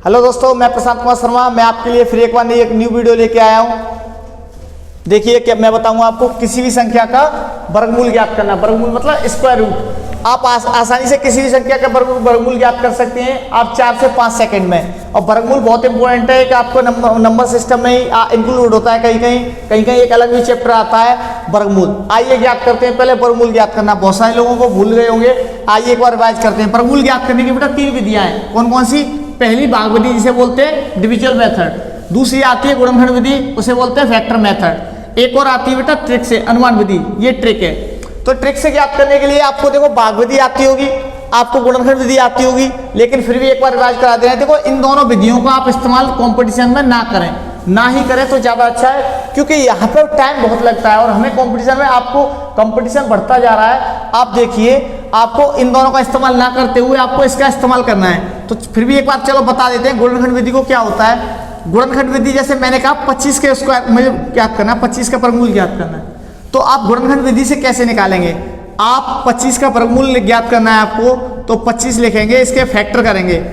Hello दोस्तों, मैं प्रशांत कुमार शर्मा। मैं आपके लिए फिर एक बार नई एक न्यू वीडियो लेके आया हूँ। देखिए कि मैं बताऊंगा आपको किसी भी संख्या का वर्गमूल ज्ञात करना। वर्गमूल मतलब स्क्वायर रूट। आप आसानी से किसी भी संख्या का वर्गमूल ज्ञात कर सकते हैं आप 4 से 5 सेकंड में। और वर्गमूल बहुत इंपॉर्टेंट है कि आपको नंबर सिस्टम में ही इंक्लूड होता है। कहीं कहीं एक अलग भी चैप्टर आता है वर्गमूल। आइए ज्ञात करते हैं। पहले वर्गमूल ज्ञात करना बहुत सारे लोगों को भूल गए होंगे। आइए एक बार रिवाइज करते हैं। वर्गमूल ज्ञात करने की बेटा 3 विधियां हैं। कौन कौन सी? पहली भाग विधि जिसे बोलते हैं डिविजन मेथड। दूसरी आती है गुणनखंड विधि, उसे बोलते हैं फैक्टर मेथड। एक और आती है बेटा ट्रिक से, अनुमान विधि। ये ट्रिक है। तो ट्रिक से ज्ञात करने के लिए आपको देखो भाग विधि आती होगी, आपको गुणनखंड विधि आती होगी, लेकिन फिर भी एक बार रिवाइज करा दे रहे हैं। देखो इन दोनों विधियों का आप इस्तेमाल कंपटीशन में ना करें, ना ही करें तो ज़्यादा अच्छा है, क्योंकि यहाँ पर टाइम बहुत लगता है और हमें कंपटीशन में आपको कंपटीशन बढ़ता जा रहा है। आप देखिए आपको इन दोनों का इस्तेमाल ना करते हुए आपको इसका इस्तेमाल करना है। तो फिर भी एक बार चलो बता देते हैं गुणनखंड विधि को क्या होता है। गुणनखंड विधि जैसे मैंने कहा 25 के स्क्वायर मुझे ज्ञात करना है, 25 का वर्गमूल ज्ञात करना है। तो आप गुणनखंड विधि से कैसे निकालेंगे? आप 25 का वर्गमूल ज्ञात करना है आपको, तो 25 लिखेंगे, इसके फैक्टर करेंगे,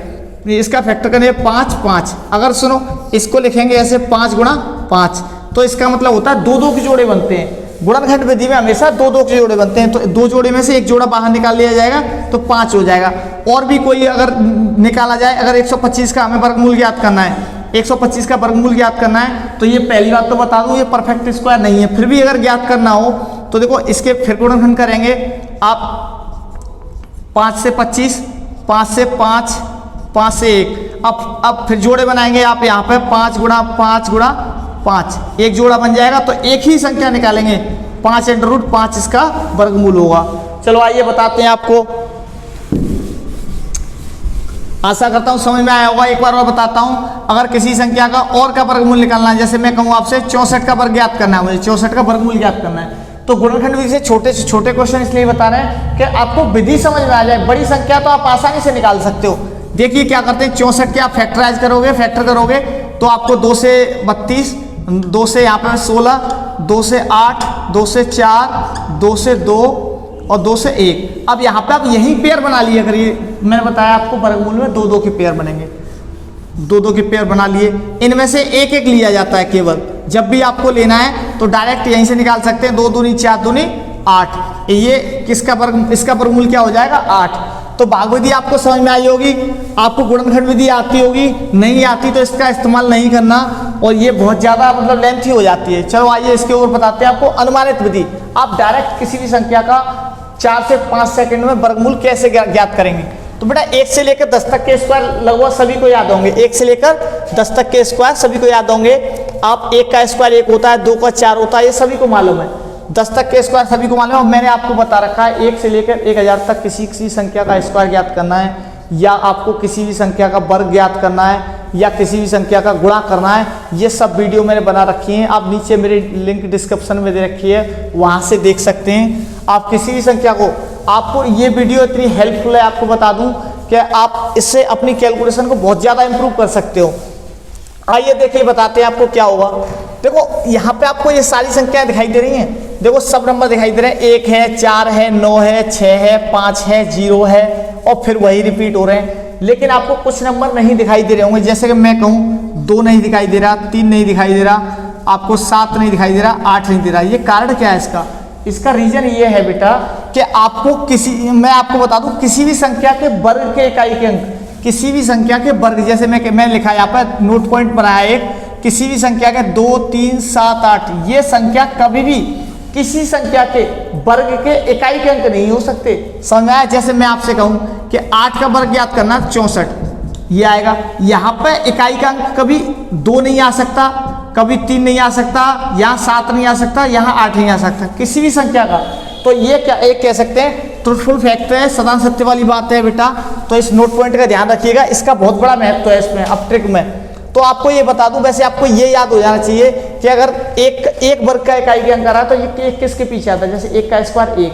इसका फैक्टर करेंगे 5 5। अगर सुनो इसको लिखेंगे ऐसे 5 गुणा 5, तो इसका मतलब होता है 2 2 के जोड़े बनते हैं। गुणनखंड विधि में हमेशा 2 2 के जोड़े बनते हैं। तो 2 जोड़े में से एक जोड़ा बाहर निकाल लिया जाएगा तो 5 हो जाएगा। और भी कोई अगर निकाला जाए, अगर 125 का हमें वर्गमूल ज्ञात करना है, 125 का वर्गमूल ज्ञात करना है, तो ये पहली बात तो बता दूं ये परफेक्ट स्क्वायर नहीं है। फिर भी अगर ज्ञात करना हो तो देखो इसके फिर गुणनखंड करेंगे आप 5 से 25, 5 से 5, 5 से 1। अब फिर जोड़े बनाएंगे आप यहाँ पे 5 गुणा 5 गुणा 5, एक जोड़ा बन जाएगा। तो एक ही संख्या निकालेंगे 5√5 इसका वर्गमूल होगा। चलो आइए बताते हैं आपको। आशा करता हूँ समझ में आया होगा। एक बार और बताता हूँ। अगर किसी संख्या का और का वर्गमूल निकालना है, जैसे मैं कहूँ आपसे 64 का वर्ग ज्ञात करना है, मुझे 64 का वर्गमूल ज्ञात करना है, तो गुणनखंड विधि से छोटे क्वेश्चन इसलिए बता रहे हैं कि आपको विधि समझ में आ जाए। बड़ी संख्या तो आप आसानी से निकाल सकते हो। देखिए क्या करते हैं, 64 के आप फैक्टराइज करोगे, फैक्टर करोगे तो आपको 2 से 32, 2 से यहाँ पे 16, 2 से 8, 2 से 4, 2 से 2 और 2 से 1। अब यहाँ पे आप यही पेयर बना लिए। अगर ये मैंने बताया आपको वर्गमूल में 2 2 के पेयर बनेंगे, 2 2 के पेयर बना लिए। इनमें से एक एक लिया जाता है केवल। जब भी आपको लेना है तो डायरेक्ट यहीं से निकाल सकते हैं। 2 दूनी 4 दूनी 8। ये किसका वर्ग, इसका वर्गमूल क्या हो जाएगा? 8। तो भाग विधि आपको समझ में आई होगी। आपको गुणनखंड विधि आती होगी, नहीं आती तो इसका इस्तेमाल नहीं करना, और ये बहुत ज़्यादा मतलब लेंथी हो जाती है। चलो आइए इसके और बताते हैं आपको अनुमानित विधि। आप डायरेक्ट किसी भी संख्या का 4 से 5 सेकंड में वर्गमूल कैसे ज्ञात करेंगे? तो बेटा 1 से लेकर 10 तक के स्क्वायर लगभग सभी को याद होंगे। 1 से लेकर 10 तक के स्क्वायर सभी को याद होंगे। आप 1 का स्क्वायर 1 होता है, 2 का 4 होता है, ये सभी को मालूम है। 10 तक के स्क्वायर सभी को मालूम है। और मैंने आपको बता रखा है 1 से लेकर 1000 तक किसी संख्या का स्क्वायर ज्ञात करना है, या आपको किसी भी संख्या का वर्ग ज्ञात करना है, या किसी भी संख्या का गुणा करना है। ये सब वीडियो मैंने बना रखी हैं। आप नीचे मेरी लिंक डिस्क्रिप्शन में दे रखी है, वहाँ से देख सकते हैं। आप किसी भी संख्या को, आपको ये वीडियो इतनी हेल्पफुल है, आपको बता दूं कि आप इससे अपनी कैलकुलेशन को बहुत ज़्यादा इंप्रूव कर सकते हो। आइए देखिए बताते हैं आपको क्या होगा। देखो यहाँ पे आपको ये सारी संख्याएं दिखाई दे रही हैं। देखो सब नंबर दिखाई दे रहे हैं। 1 है, 4 है, 9 है, 6 है, 5 है, 0 है, और फिर वही रिपीट हो रहे हैं। लेकिन आपको कुछ नंबर नहीं दिखाई दे रहे होंगे। जैसे कि मैं कहूँ 2 नहीं दिखाई दे रहा, 3 नहीं दिखाई दे रहा, आपको 7 नहीं दिखाई दे रहा, 8 नहीं दे रहा। ये कारण क्या है इसका? इसका रीजन ये है बेटा कि आपको मैं आपको बता दूं, किसी भी संख्या के वर्ग के इकाई के अंक, किसी भी संख्या के वर्ग, जैसे मैं लिखा यहाँ पर नोट पॉइंट बनाया एक, किसी भी संख्या के 2 3 7 8, ये संख्या कभी भी किसी संख्या के वर्ग के इकाई के अंक नहीं हो सकते। समझ में आया? जैसे मैं आपसे कहूँ कि 8 का वर्ग ज्ञात करना 64, ये आएगा। यहाँ पे इकाई का अंक कभी 2 नहीं आ सकता, कभी 3 नहीं आ सकता, यहाँ 7 नहीं आ सकता, यहाँ 8 नहीं आ सकता, किसी भी संख्या का। तो ये क्या एक कह सकते हैं ट्रूथफुल फैक्ट है, सदा सत्य वाली बात है बेटा। तो इस नोट पॉइंट का ध्यान रखिएगा, इसका बहुत बड़ा महत्व है इसमें। अब ट्रिक में तो आपको ये बता दूं, वैसे आपको ये याद हो जाना चाहिए कि अगर एक वर्ग का इकाई के अंक आ रहा है तो ये किसके पीछे आता है? जैसे 1 का स्क्वायर 1,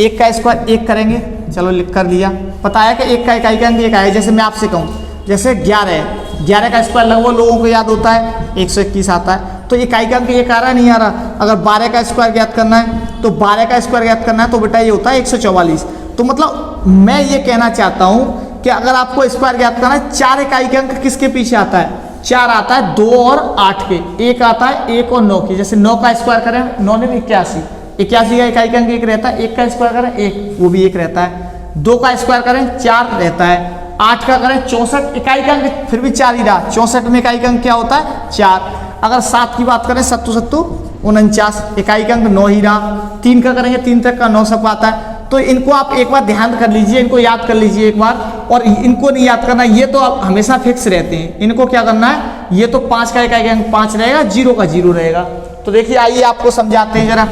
1 का स्क्वायर 1 करेंगे। चलो लिख कर लिया, पता है कि 1 का इकाई का अंक 1 आया। जैसे मैं आपसे कहूँ जैसे 11 है, 11 का स्क्वायर लगभग लोगों को याद होता है 121 आता है। तो इकाई का अंक 1 आ रहा नहीं आ रहा? अगर 12 का स्क्वायर ज्ञात करना है तो 12 का स्क्वायर ज्ञात करना है तो बेटा ये होता है 144। तो मतलब मैं ये कहना चाहता हूँ कि अगर आपको स्क्वायर ज्ञात करना है, 4 इकाई के अंक किसके पीछे आता है? 4 आता है 2 और 8 के, 1 आता है 1 और 9 के। जैसे 9 का स्क्वायर करें 9 ने 81, 81 का इकाई का अंक 1 रहता है, 1 का स्क्वायर करें 1, वो भी 1 रहता है। 2 का स्क्वायर करें 4 रहता है, 8 का करें 64, इकाई का अंक फिर भी 4 ही रहा, 64 में इकाई का अंक क्या होता है? 4। अगर 7 की बात करें 7 7 49, इकाई का अंक 9 ही रहा। 3 का करेंगे 3 तक का 9 सब आता है। तो इनको आप एक बार ध्यान कर लीजिए, इनको याद कर लीजिए एक बार, और इनको नहीं याद करना, ये तो आप हमेशा फिक्स रहते हैं। इनको क्या करना है, ये तो 5 का इकाई का अंक 5 रहेगा, 0 का 0 रहेगा। तो देखिए आइए आपको समझाते हैं जरा,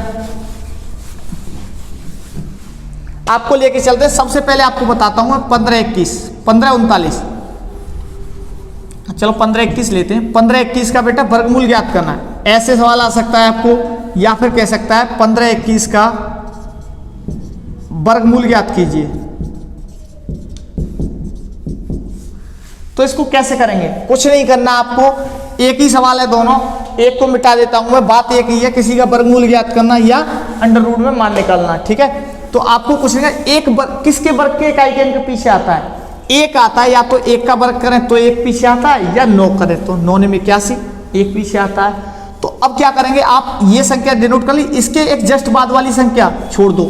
आपको लेके चलते हैं। सबसे पहले आपको बताता हूं मैं 15 21 15 39, चलो 15 21 लेते हैं। 15 21 का बेटा वर्गमूल ज्ञात करना है, ऐसे सवाल आ सकता है आपको, या फिर कह सकता है 15 21 का वर्गमूल ज्ञात कीजिए। तो इसको कैसे करेंगे? कुछ नहीं करना आपको, एक ही सवाल है दोनों, एक को मिटा देता हूं मैं, बात एक ही है, किसी का वर्गमूल ज्ञात करना या अंडर रूट में मान निकालना, ठीक है। तो आपको कुछ नहीं, एक वर्ग किसके वर्ग के इकाई के अंक पीछे आता है? 1 आता है, या तो 1 का वर्ग करें तो 1 पीछे आता है, या 9 करें तो 9 में 81 1 पीछे आता है। तो अब क्या करेंगे, आप ये संख्या डिनोट कर ली, इसके एक जस्ट बाद वाली संख्या छोड़ दो,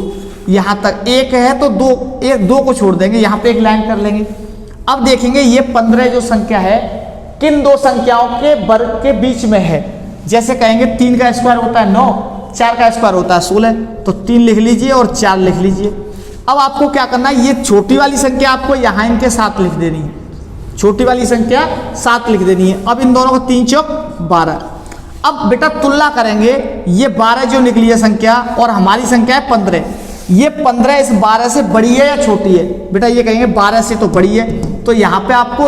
यहां तक 1 है तो 2 को छोड़ देंगे, यहां पे एक लाइन कर लेंगे। अब देखेंगे ये 15 जो संख्या है किन दो संख्याओं के वर्ग के बीच में है। जैसे कहेंगे 3 का स्क्वायर होता है 9, 4 का स्क्वायर होता है 16, तो 3 लिख लीजिए और 4 लिख लीजिए। अब आपको क्या करना है, ये छोटी वाली संख्या आपको यहाँ इनके साथ लिख देनी है, छोटी वाली संख्या 7 लिख देनी है। अब इन दोनों को 3 चौक 12। अब बेटा तुलना करेंगे, ये 12 जो निकली है संख्या और हमारी संख्या है 15, ये 15 इस 12 से बड़ी है या छोटी है? बेटा ये कहेंगे 12 से तो बड़ी है, तो यहाँ पे आपको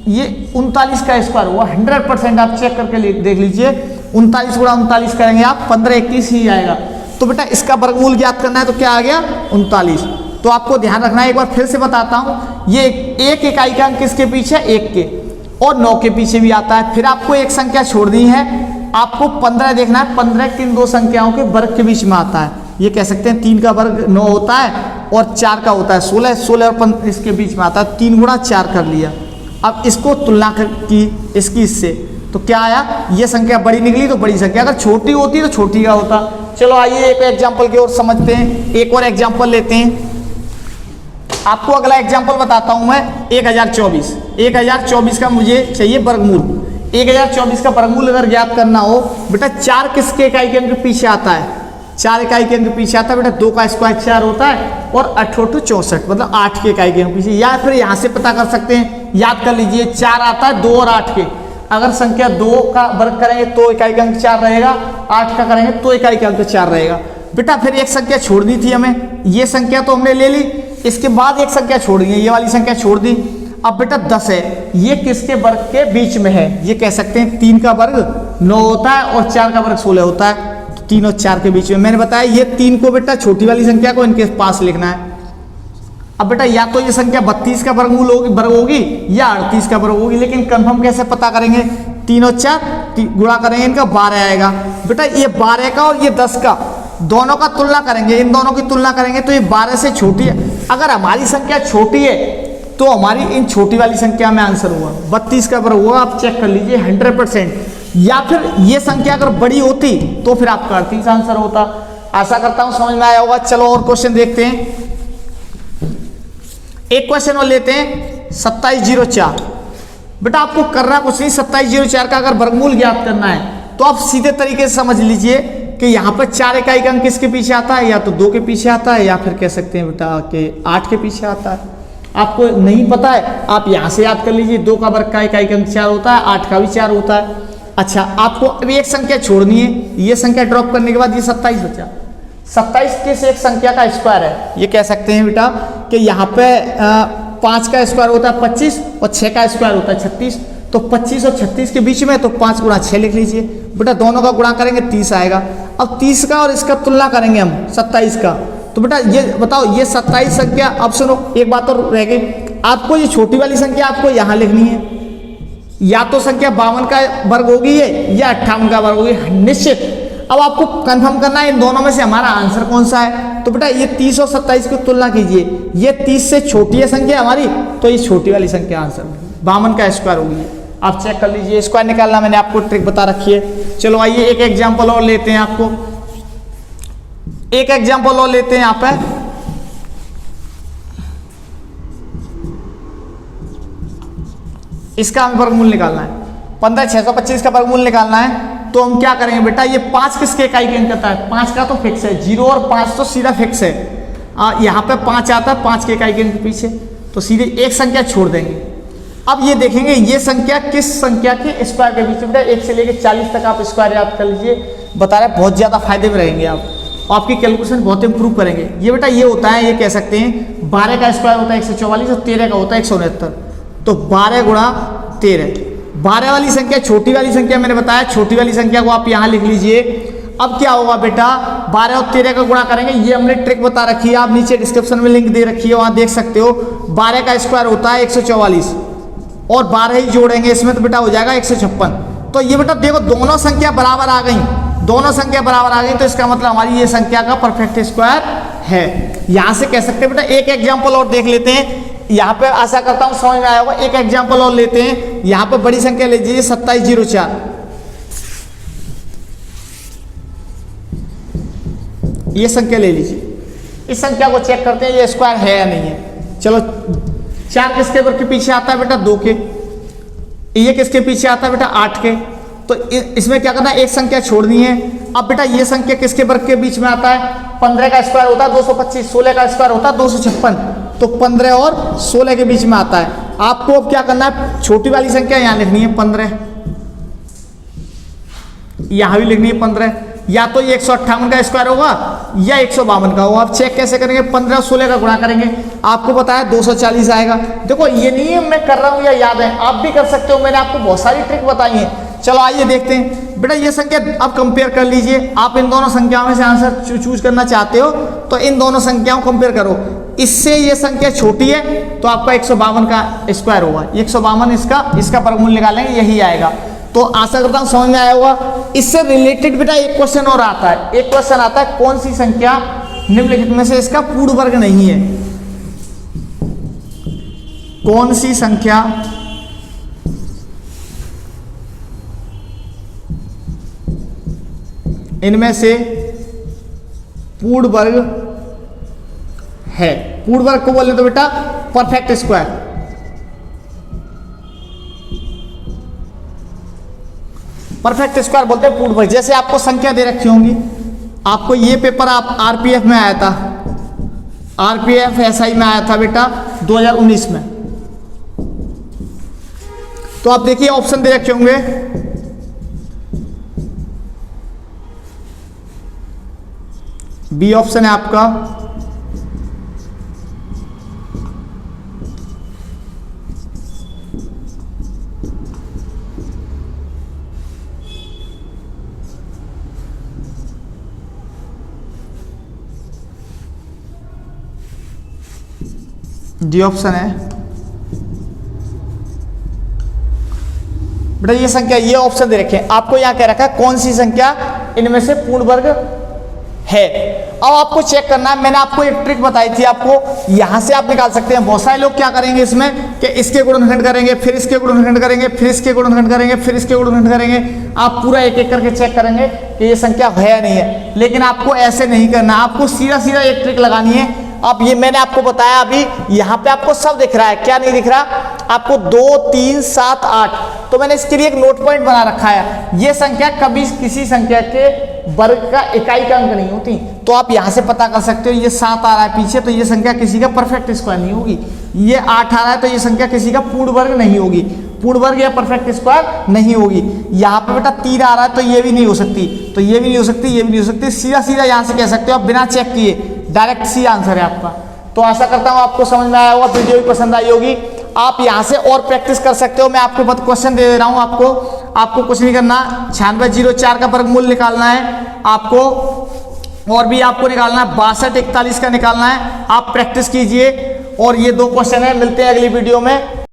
ये 39 का स्क्वायर हुआ, 100% आप चेक करके देख लीजिए, 39 गुणा 39 करेंगे आप 15 21 ही आएगा। तो बेटा इसका वर्गमूल ज्ञात करना है, तो क्या आ गया 39। तो आपको ध्यान रखना है, एक बार फिर से बताता हूँ, ये एक इकाई का अंक किसके पीछे? 1 के, और 9 के पीछे भी आता है। फिर आपको एक संख्या छोड़ दी है, आपको 15 देखना है, 15 किन दो संख्याओं के वर्ग के बीच में आता है? ये कह सकते हैं 3 का वर्ग 9 होता है और 4 का होता है 16, 16 और 15 इसके बीच में आता है, 3 गुणा 4 कर लिया। अब इसको तुलना की इसकी इससे, तो क्या आया, ये संख्या बड़ी निकली तो बड़ी संख्या, अगर छोटी होती तो छोटी का होता। चलो आइए एक एग्जाम्पल की ओर समझते हैं, एक और एग्जाम्पल लेते हैं। आपको अगला एग्जाम्पल बताता हूं मैं, 1024 का मुझे चाहिए वर्गमूल। 1024 का वर्गमूल अगर ज्ञात करना हो बेटा, 4 किसके इकाई के अंक पीछे आता है? 4 इकाई के अंक पीछे आता है बेटा, 2 का स्क्वायर 4 होता है और 8 64, मतलब 8 के इकाई के अंक पीछे। या फिर यहां से पता कर सकते हैं, याद कर लीजिए, 4 आता है 2 और 8 के, अगर संख्या 2 का वर्ग करेंगे तो इकाई का अंक 4 रहेगा, 8 का करेंगे तो इकाई का अंक 4 रहेगा। बेटा फिर एक संख्या छोड़नी थी हमें, ये संख्या तो हमने ले ली, इसके बाद एक संख्या छोड़नी है, ये वाली संख्या छोड़ दी। अब बेटा 10 है, ये किसके वर्ग के बीच में है? ये कह सकते हैं 3 का वर्ग 9 होता है और 4 का वर्ग 16 होता है, 3 और 4 के बीच में। मैंने बताया ये 3 को बेटा छोटी वाली संख्या को इनके पास लिखना है। अब बेटा या तो ये संख्या 32 का वर्गमूल होगी या 38 का वर्ग होगी, लेकिन कंफर्म कैसे पता करेंगे? 3 और 4 गुणा करेंगे, इनका 12 आएगा। बेटा ये 12 का और ये 10 का दोनों का तुलना करेंगे, इन दोनों की तुलना करेंगे तो ये 12 से छोटी है। अगर हमारी संख्या छोटी है तो हमारी इन छोटी वाली संख्या में आंसर हुआ 32 का वर्ग हुआ, आप चेक कर लीजिए 100%। या फिर ये संख्या अगर बड़ी होती तो फिर आपका 38 आंसर होता। आशा करता हूं समझ में आया होगा। चलो और क्वेश्चन देखते हैं, एक क्वेश्चन और लेते हैं 2704। बेटा आपको करना कुछ नहीं, 2704 का अगर वर्गमूल ज्ञात करना है तो आप सीधे तरीके से समझ लीजिए कि यहाँ पर 4 इकाई का अंक किसके पीछे आता है? या तो 2 के पीछे आता है, या फिर कह सकते हैं बेटा कि 8 के पीछे आता है। आपको नहीं पता है, आप यहाँ से याद कर लीजिए, 2 का वर्ग का इकाई का अंक 4 होता है, 8 का भी 4 होता है। अच्छा आपको अभी एक संख्या छोड़नी है, ये संख्या ड्रॉप करने के बाद ये 27 बचा। 27 किस एक संख्या का स्क्वायर है? ये कह सकते हैं बेटा कि यहाँ पे 5 का स्क्वायर होता है 25 और 6 का स्क्वायर होता है 36, तो 25 और 36 के बीच में तो 5 गुणा 6 लिख लीजिए। बेटा दोनों का गुणा करेंगे 30 आएगा। अब 30 का और इसका तुलना करेंगे हम 27 का, तो बेटा ये बताओ, ये 27 संख्या, अब सुनो एक बात और रह गई, आपको ये छोटी वाली संख्या आपको यहाँ लिखनी है, या तो संख्या 52 का वर्ग होगी है या 58 का वर्ग होगी निश्चित। अब आपको कंफर्म करना है इन दोनों में से हमारा आंसर कौन सा है, तो बेटा ये 30 और 27 की तुलना कीजिए, ये 30 से छोटी है संख्या हमारी, तो ये छोटी वाली संख्या आंसर 52 का स्क्वायर होगी। आप चेक कर लीजिए, स्क्वायर निकालना मैंने आपको ट्रिक बता रखी है। चलो आइए एक एग्जाम्पल और लेते हैं, आपको एक एग्जाम्पल और लेते हैं यहाँ पे। इसका हमें वर्गमूल निकालना है, 15,625 का वर्गमूल निकालना है। तो हम क्या करेंगे बेटा, ये 5 किसके इकाई के अंक आता है, 5 का तो फिक्स है, 0 और 5 तो सीधा फिक्स है। यहाँ पे 5 आता है 5 के इकाई के अंक पीछे, तो सीधे एक संख्या छोड़ देंगे। अब ये देखेंगे ये संख्या किस संख्या के स्क्वायर के बीच में, बेटा 1 से लेकर 40 तक आप स्क्वायर याद कर लीजिए, बता रहे बहुत ज़्यादा फायदे में रहेंगे आप, आपकी कैलकुलेशन बहुत इंप्रूव करेंगे। ये बेटा ये होता है, ये कह सकते हैं 12 का स्क्वायर होता है 144 और 13 का होता है 169, तो 12 गुणा 13। 12 वाली संख्या छोटी वाली संख्या मैंने बताया, छोटी वाली संख्या को आप यहाँ लिख लीजिए। अब क्या होगा बेटा, 12 और 13 का गुणा करेंगे, ये हमने ट्रिक बता रखी है, आप नीचे डिस्क्रिप्शन में लिंक दे रखी है, वहाँ देख सकते हो। 12 का स्क्वायर होता है 144 और 12 ही जोड़ेंगे इसमें तो बेटा हो जाएगा 156। तो ये बेटा देखो दोनों संख्या बराबर आ गई, दोनों संख्या बराबर आ गई, तो इसका मतलब हमारी ये संख्या का परफेक्ट स्क्वायर है। यहाँ से कह सकते हैं बेटा, एक एग्जाम्पल और देख लेते हैं। यहाँ पे आशा करता हूँ समझ में आया होगा। एक एग्जाम्पल और लेते हैं, यहाँ पे बड़ी संख्या ले लीजिए 2704, ये संख्या ले लीजिए। इस संख्या को चेक करते हैं ये स्क्वायर है या नहीं है। चलो 4 किसके वर्ग के पीछे आता है बेटा, 2 के। ये किसके पीछे आता है बेटा, 8 के। तो इसमें क्या करना है, एक संख्या छोड़नी है। अब बेटा ये संख्या किसके वर्ग के बीच में आता है, 15 का स्क्वायर होता है 225, 16 का स्क्वायर होता है 256, तो 15 और 16 के बीच में आता है। आपको अब क्या करना है, छोटी वाली संख्या यहाँ लिखनी है 15, यहाँ भी लिखनी है 15, या तो ये 158 का स्क्वायर होगा या 152 का होगा। आप चेक कैसे करेंगे, 15 और 16 का गुणा करेंगे, आपको पता है 240 आएगा। देखो ये नहीं है मैं कर रहा हूँ या याद है, आप भी कर सकते हो, मैंने आपको बहुत सारी ट्रिक बताई है। चलो आइए देखते हैं बेटा, ये संख्या अब कंपेयर कर लीजिए। आप इन दोनों संख्याओं में से आंसर चूज करना चाहते हो तो इन दोनों संख्याओं को कंपेयर करो। इससे ये संख्या छोटी है तो आपका 152 का स्क्वायर होगा, 152 इसका वर्गमूल निकालेंगे, यही आएगा। तो आशा करता हूं समझ में आया होगा। इससे रिलेटेड बेटा एक क्वेश्चन और आता है, एक क्वेश्चन आता है, कौन सी संख्या निम्नलिखित में से इसका पूर्ण वर्ग नहीं है। कौन सी संख्या इनमें से पूर्ण वर्ग है। पूर्ण वर्ग को बोले तो बेटा परफेक्ट स्क्वायर। परफेक्ट स्क्वायर बोलते हैं पूर्ण वर्ग। जैसे आपको संख्या दे रखी होंगी, आपको ये पेपर आप आरपीएफ में आया था, आरपीएफ एसआई में आया था बेटा 2019 में। तो आप देखिए ऑप्शन दे रखे होंगे, बी ऑप्शन है आपका, डी ऑप्शन है बेटा। ये संख्या, ये ऑप्शन दे रखे हैं आपको, यहां कह रखा है कौन सी संख्या इनमें से पूर्ण वर्ग है। अब आपको चेक करना है, मैंने आपको एक ट्रिक बताई थी, आपको यहां से आप निकाल सकते हैं। बहुत सारे लोग क्या करेंगे इसमें कि इसके गुणनखंड करेंगे, फिर इसके गुणनखंड करेंगे, फिर इसके गुणनखंड करेंगे, फिर इसके गुणनखंड करेंगे। आप पूरा एक एक करके चेक करेंगे कि ये संख्या है या नहीं है, लेकिन आपको ऐसे नहीं करना, आपको सीधा सीधा एक ट्रिक लगानी है। अब ये मैंने आपको बताया, अभी यहाँ पे आपको सब दिख रहा है, क्या नहीं दिख रहा आपको, 2, 3, 7, 8। तो मैंने इसके लिए एक नोट पॉइंट बना रखा है। ये संख्या कभी किसी संख्या के वर्ग का इकाई का अंक नहीं होती, तो आप यहाँ से पता कर सकते हो। ये 7 आ रहा है पीछे, तो ये संख्या किसी का परफेक्ट स्क्वायर नहीं होगी। ये 8 आ रहा है, तो ये संख्या किसी का पूर्ण वर्ग नहीं होगी, पूर्ण वर्ग या परफेक्ट स्क्वायर नहीं होगी। यहाँ पे बेटा 3 आ रहा है, तो ये भी नहीं हो सकती, तो ये भी नहीं हो सकती, ये भी नहीं हो सकती। सीधा सीधा यहाँ से कह सकते हो आप, बिना चेक किए डायरेक्ट सी आंसर है आपका। तो आशा करता हूँ आपको समझ में आया होगा, वीडियो भी पसंद आई होगी। आप यहाँ से और प्रैक्टिस कर सकते हो। मैं आपके बाद क्वेश्चन दे रहा हूँ, आपको कुछ नहीं करना, 9604 का वर्गमूल निकालना है आपको, और भी आपको निकालना है 6241 का निकालना है। आप प्रैक्टिस कीजिए, और ये 2 क्वेश्चन है। मिलते हैं अगली वीडियो में।